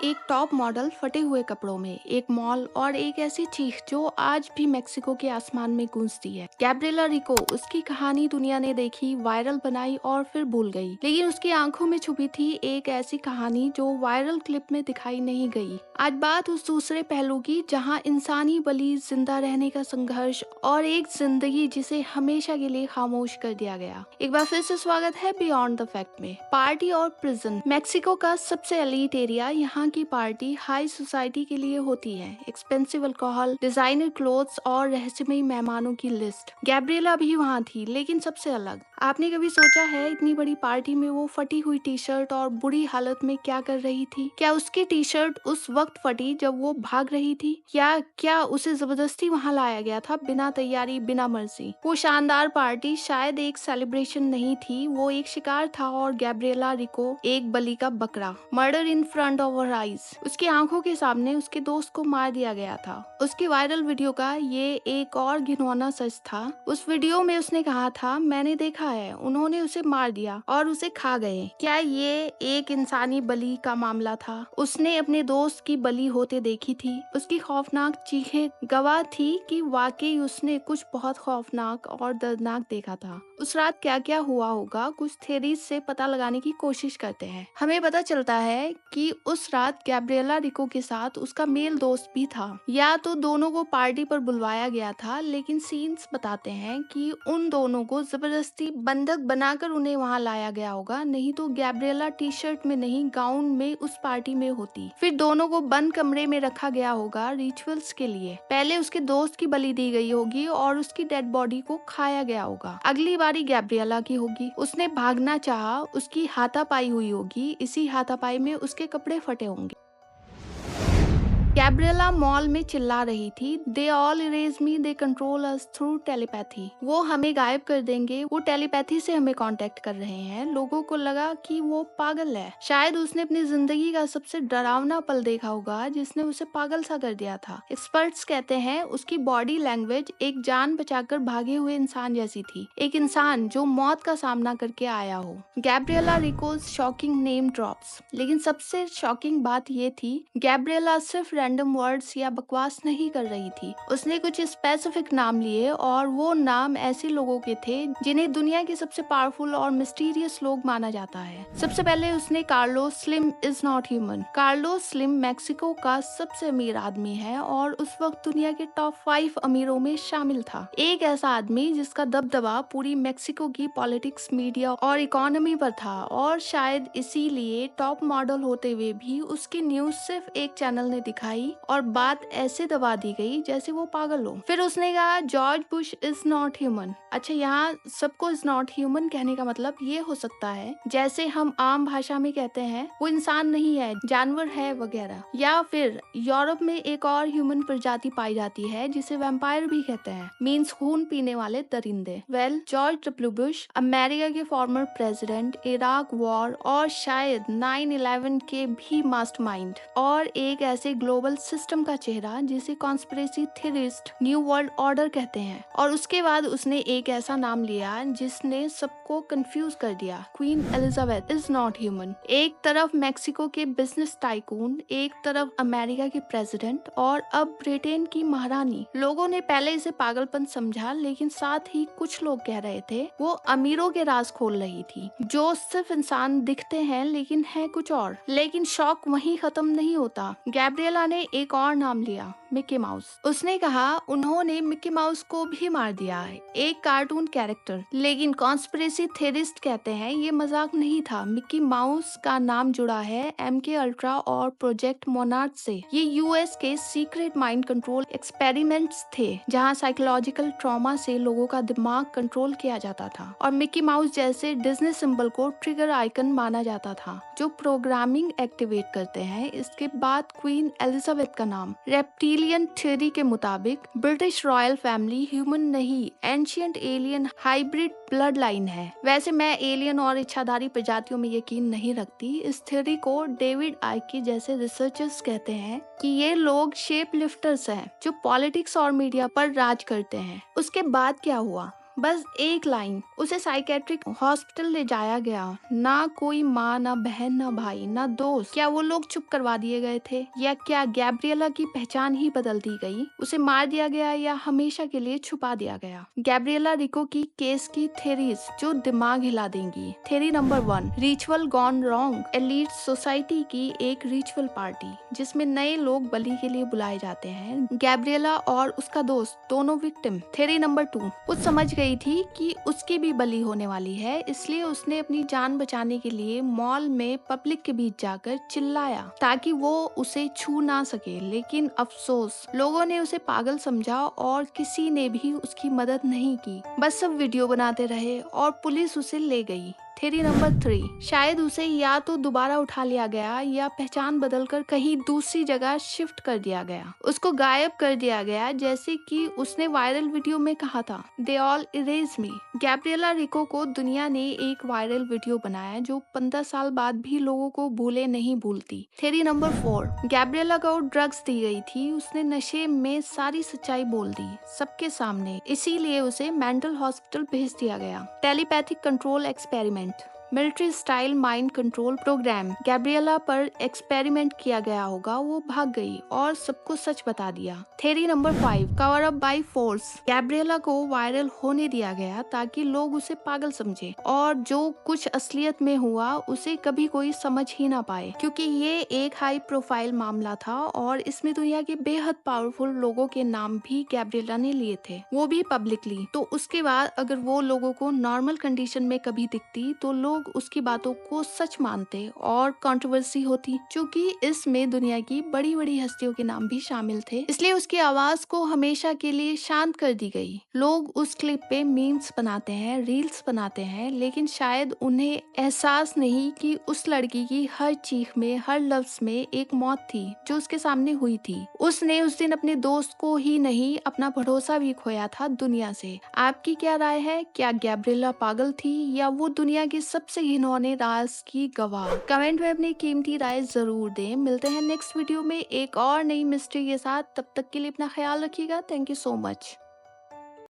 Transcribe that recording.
एक top model फटे हुए कपड़ों में, एक मॉल और एक ऐसी चीख जो आज भी मेक्सिको के आसमान में गूंजती है। गैब्रिएला रिको, उसकी कहानी दुनिया ने देखी, वायरल बनाई और फिर भूल गई। लेकिन उसकी आंखों में छुपी थी एक ऐसी कहानी जो वायरल क्लिप में दिखाई नहीं गई। आज बात उस दूसरे पहलू की जहां इंसानी बलि, जिंदा रहने का संघर्ष और एक जिंदगी जिसे हमेशा के लिए खामोश कर दिया गया। एक बार फिर से स्वागत है बियॉन्ड द फैक्ट में। पार्टी और प्रिजन, मेक्सिको का सबसे एलीट एरिया। यहाँ की पार्टी हाई सोसाइटी के लिए होती है। एक्सपेंसिव अल्कोहल, डिजाइनर क्लोथ्स और रहस्यमयी मेहमानों की लिस्ट। गैब्रिएला भी वहाँ थी, लेकिन सबसे अलग। आपने कभी सोचा है इतनी बड़ी पार्टी में वो फटी हुई टी शर्ट और बुरी हालत में क्या कर रही थी? क्या उसकी टी शर्ट उस वक्त फटी जब वो भाग रही थी, या क्या उसे जबरदस्ती वहाँ लाया गया था, बिना तैयारी, बिना मर्जी? वो शानदार पार्टी शायद एक सेलिब्रेशन नहीं थी, वो एक शिकार था और गैब्रिएला रिको एक बलि का बकरा। Murder in front of her eyes. उसकी आंखों के सामने उसके दोस्त को मार दिया गया था। उसकी वायरल वीडियो का ये एक और घिनौना सच था। उस वीडियो में उसने कहा था, मैंने देखा है, उन्होंने उसे मार दिया और उसे खा गए। क्या ये एक इंसानी बलि का मामला था? उसने अपने दोस्त की बलि होते देखी थी। उसकी खौफनाक चीखें गवाह थी कि वाकई उसने कुछ बहुत खौफनाक और दर्दनाक देखा था। उस रात क्या क्या हुआ होगा, कुछ थ्योरीज से पता लगाने की कोशिश करते हैं। हमें पता चलता है कि उस रात गैब्रिएला रिको के साथ उसका मेल दोस्त भी था, या तो दोनों को पार्टी पर बुलवाया गया था। लेकिन सीन्स बताते हैं कि उन दोनों को जबरदस्ती बंधक बनाकर उन्हें वहां लाया गया होगा, नहीं तो गैब्रिएला टी शर्ट में नहीं, गाउन में उस पार्टी में होती। फिर दोनों को बंद कमरे में रखा गया होगा रिचुअल्स के लिए। पहले उसके दोस्त की बलि दी गई होगी और उसकी डेड बॉडी को खाया गया होगा। अगली बारी गैब्रिएला की होगी। उसने भागना चाहा, उसकी हाथापाई हुई होगी। इसी हाथापाई में उसके कपड़े फटे होंगे। गैब्रिएला मॉल में चिल्ला रही थी, दे all erase me, they control us through telepathy. वो हमें गायब कर देंगे, वो टेलीपैथी से हमें कांटेक्ट कर रहे हैं। लोगों को लगा कि वो पागल है। शायद उसने अपनी जिंदगी का सबसे डरावना पल देखा होगा जिसने उसे पागल सा कर दिया था। एक्सपर्ट्स कहते हैं उसकी बॉडी लैंग्वेज एक जान बचाकर भागे हुए इंसान जैसी थी, एक इंसान जो मौत का सामना करके आया हो। Gabriela Rico's shocking name drops. लेकिन सबसे शॉकिंग बात ये थी, गैब्रिएला सिर्फ रैंडम वर्ड्स या बकवास नहीं कर रही थी। उसने कुछ स्पेसिफिक नाम लिए और वो नाम ऐसे लोगों के थे जिन्हें दुनिया के सबसे पावरफुल और मिस्टीरियस लोग माना जाता है। सबसे पहले उसने Carlos slim is not human. Carlos slim Mexico का सबसे अमीर आदमी है और उस वक्त दुनिया के टॉप 5 अमीरों में शामिल था। एक ऐसा आदमी जिसका दबदबा पूरी मेक्सिको की पॉलिटिक्स, मीडिया और इकोनॉमी पर था, और शायद इसीलिए टॉप मॉडल होते हुए भी उसकी न्यूज सिर्फ एक चैनल ने दिखाई और बात ऐसे दबा दी गई जैसे वो पागल हो। फिर उसने कहा George Bush is not human. अच्छा, यहाँ सबको इज नॉट ह्यूमन कहने का मतलब ये हो सकता है जैसे हम आम भाषा में कहते हैं वो इंसान नहीं है, जानवर है वगैरह। या फिर यूरोप में एक और ह्यूमन प्रजाति पाई जाती है जिसे वैम्पायर भी कहते हैं, मीन्स खून पीने वाले दरिंदे। Well, George W Bush, America के फॉर्मर प्रेसिडेंट, इराक वॉर और शायद 9/11 के भी मास्टरमाइंड, और एक ऐसे ग्लोबल सिस्टम का चेहरा जिसे conspiracy theorist new world order कहते हैं। और उसके बाद उसने एक ऐसा नाम लिया जिसने सबको कंफ्यूज कर दिया, queen Elizabeth is not human. एक तरफ मेक्सिको के बिजनेस टाइकून, एक तरफ अमेरिका के प्रेसिडेंट और अब ब्रिटेन की महारानी। लोगों ने पहले इसे पागलपन समझा, लेकिन साथ ही कुछ लोग कह रहे थे वो अमीरों के राज खोल रही थी, जो सिर्फ इंसान दिखते हैं लेकिन है कुछ और। लेकिन शौक वहीं खत्म नहीं होता। गैब्रिएला ने एक और नाम लिया, मिकी माउस। उसने कहा उन्होंने मिकी माउस को भी मार दिया है, एक कार्टून कैरेक्टर। लेकिन कॉन्स्पिरेसी थ्योरिस्ट कहते हैं ये मजाक नहीं था। मिकी माउस का नाम जुड़ा है MK अल्ट्रा और प्रोजेक्ट मोनार्च से। ये यूएस के सीक्रेट माइंड कंट्रोल एक्सपेरिमेंट्स थे जहां साइकोलॉजिकल ट्रॉमा से लोगों का दिमाग कंट्रोल किया जाता था, और मिकी माउस जैसे डिज्नी सिंबल को ट्रिगर आइकन माना जाता था जो प्रोग्रामिंग एक्टिवेट करते हैं। इसके बाद क्वीन एलिजाबेथ का नाम रेप्टिलियन थ्योरी के मुताबिक ब्रिटिश रॉयल फैमिली ह्यूमन नहीं, ancient alien hybrid blood line है। वैसे मैं एलियन और इच्छाधारी प्रजातियों में यकीन नहीं रखती। इस थ्योरी को डेविड आइकी जैसे रिसर्चर्स कहते हैं कि ये लोग शेप लिफ्टर्स हैं जो पॉलिटिक्स और मीडिया पर राज करते हैं। उसके बाद क्या हुआ? बस एक लाइन, उसे साइकेट्रिक हॉस्पिटल ले जाया गया। ना कोई माँ, ना बहन, ना भाई, ना दोस्त। क्या वो लोग चुप करवा दिए गए थे, या क्या गैब्रिएला की पहचान ही बदल दी गई? उसे मार दिया गया या हमेशा के लिए छुपा दिया गया? गैब्रिएला रिको की केस की थेरीज जो दिमाग हिला देंगी। Theory number 1, ritual gone wrong. Elite society की एक रिचुअल पार्टी जिसमें नए लोग बलि के लिए बुलाए जाते हैं। गैब्रिएला और उसका दोस्त दोनों विक्टिम। थेरी नंबर 2, वो समझ गई थी कि उसकी भी बलि होने वाली है, इसलिए उसने अपनी जान बचाने के लिए मॉल में पब्लिक के बीच जाकर चिल्लाया ताकि वो उसे छू ना सके। लेकिन अफसोस, लोगों ने उसे पागल समझा और किसी ने भी उसकी मदद नहीं की। बस सब वीडियो बनाते रहे और पुलिस उसे ले गई। थ्योरी नंबर 3, शायद उसे या तो दोबारा उठा लिया गया या पहचान बदलकर कहीं दूसरी जगह शिफ्ट कर दिया गया। उसको गायब कर दिया गया, जैसे कि उसने वायरल वीडियो में कहा था, they all erase me. Gabriela Rico को दुनिया ने एक वायरल वीडियो बनाया जो 15 साल बाद भी लोगों को भूले नहीं भूलती। थ्योरी नंबर 4, गैब्रिएला को ड्रग्स दी गई थी। उसने नशे में सारी सच्चाई बोल दी सबके सामने, इसीलिए उसे मेंटल हॉस्पिटल भेज दिया गया। Telepathic control experiment, military style mind control program. Gabriela पर एक्सपेरिमेंट किया गया होगा, वो भाग गई और सबको सच बता दिया। Theory number 5, cover up by force. Gabriela को वायरल होने दिया गया ताकि लोग उसे पागल समझे और जो कुछ असलियत में हुआ उसे कभी कोई समझ ही ना पाए, क्योंकि ये एक हाई प्रोफाइल मामला था और इसमें दुनिया के बेहद पावरफुल लोगों के नाम भी गैब्रिएला ने लिए थे, वो भी पब्लिकली। तो उसके बाद अगर वो लोगों को नॉर्मल कंडीशन में कभी दिखती तो लोग उसकी बातों को सच मानते और कंट्रोवर्सी होती, क्योंकि इसमें दुनिया की बड़ी बड़ी हस्तियों के नाम भी शामिल थे, इसलिए उसकी आवाज को हमेशा के लिए शांत कर दी गई। लोग उस क्लिप पे मीम्स बनाते हैं, रील्स बनाते हैं, लेकिन शायद उन्हें एहसास नहीं कि उस लड़की की हर चीख में, हर लफ्ज में एक मौत थी जो उसके सामने हुई थी। उसने उस दिन अपने दोस्त को ही नहीं, अपना भरोसा भी खोया था दुनिया से। आपकी क्या राय है? क्या गैब्रिएला पागल थी या वो दुनिया के सबसे घिनौने राज की गवाह? कमेंट में अपनी कीमती राय जरूर दें। मिलते हैं नेक्स्ट वीडियो में एक और नई मिस्ट्री के साथ, तब तक के लिए अपना ख्याल रखिएगा। Thank you so much.